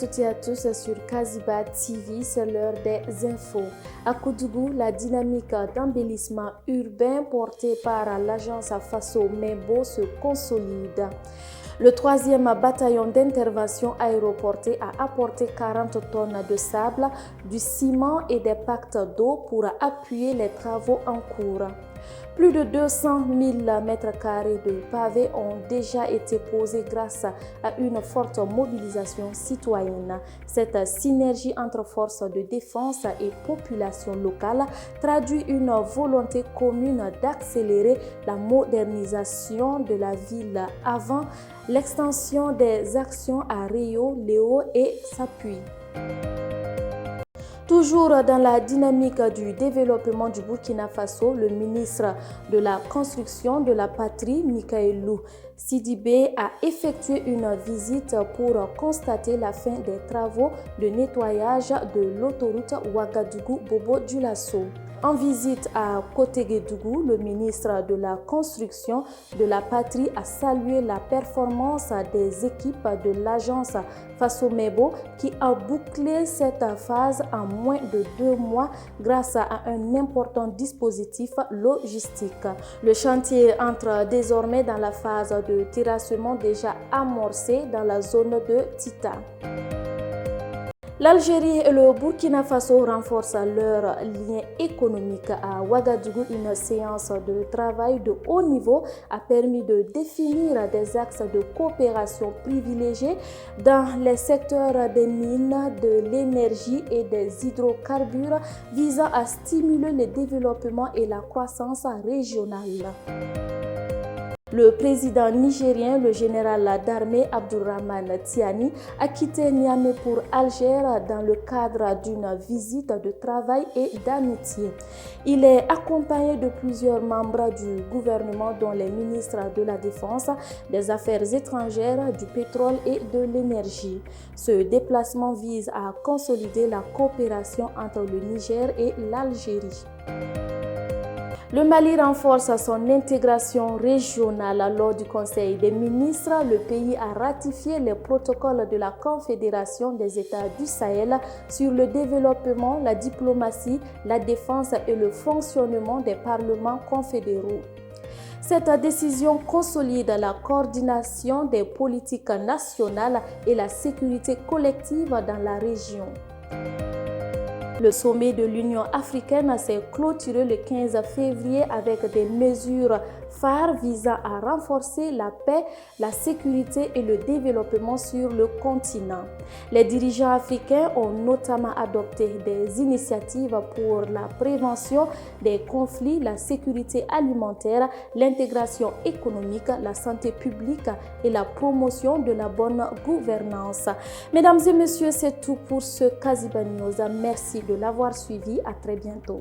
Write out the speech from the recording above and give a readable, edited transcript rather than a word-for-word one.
toutes et à tous sur Kaziba TV, c'est l'heure des infos. À Koudougou, la dynamique d'embellissement urbain portée par l'agence Faso Mebo se consolide. Le 3e bataillon d'intervention aéroportée a apporté 40 tonnes de sable, du ciment et des packs d'eau pour appuyer les travaux en cours. Plus de 200 000 m² de pavés ont déjà été posés grâce à une forte mobilisation citoyenne. Cette synergie entre forces de défense et population locale traduit une volonté commune d'accélérer la modernisation de la ville avant l'extension des actions à Rio, Léo et Sapuy. Toujours dans la dynamique du développement du Burkina Faso, le ministre de la Construction de la Patrie, Mikaelou Sidibé, a effectué une visite pour constater la fin des travaux de nettoyage de l'autoroute Ouagadougou-Bobo-Dioulasso. En visite à Koteguedougou, le ministre de la Construction de la Patrie a salué la performance des équipes de l'agence Faso Mebo qui a bouclé cette phase en moins de 2 mois grâce à un important dispositif logistique. Le chantier entre désormais dans la phase de terrassement déjà amorcée dans la zone de Tita. L'Algérie et le Burkina Faso renforcent leurs liens économiques. À Ouagadougou, une séance de travail de haut niveau a permis de définir des axes de coopération privilégiés dans les secteurs des mines, de l'énergie et des hydrocarbures visant à stimuler le développement et la croissance régionale. Le président nigérien, le général d'armée Abdourahmane Tiani, a quitté Niamey pour Alger dans le cadre d'une visite de travail et d'amitié. Il est accompagné de plusieurs membres du gouvernement, dont les ministres de la Défense, des Affaires étrangères, du pétrole et de l'énergie. Ce déplacement vise à consolider la coopération entre le Niger et l'Algérie. Le Mali renforce son intégration régionale. Lors du Conseil des ministres, le pays a ratifié les protocoles de la Confédération des États du Sahel sur le développement, la diplomatie, la défense et le fonctionnement des parlements confédéraux. Cette décision consolide la coordination des politiques nationales et la sécurité collective dans la région. Le sommet de l'Union africaine s'est clôturé le 15 février avec des mesures phares visant à renforcer la paix, la sécurité et le développement sur le continent. Les dirigeants africains ont notamment adopté des initiatives pour la prévention des conflits, la sécurité alimentaire, l'intégration économique, la santé publique et la promotion de la bonne gouvernance. Mesdames et messieurs, c'est tout pour ce Kaziba News. Merci de l'avoir suivi. À très bientôt.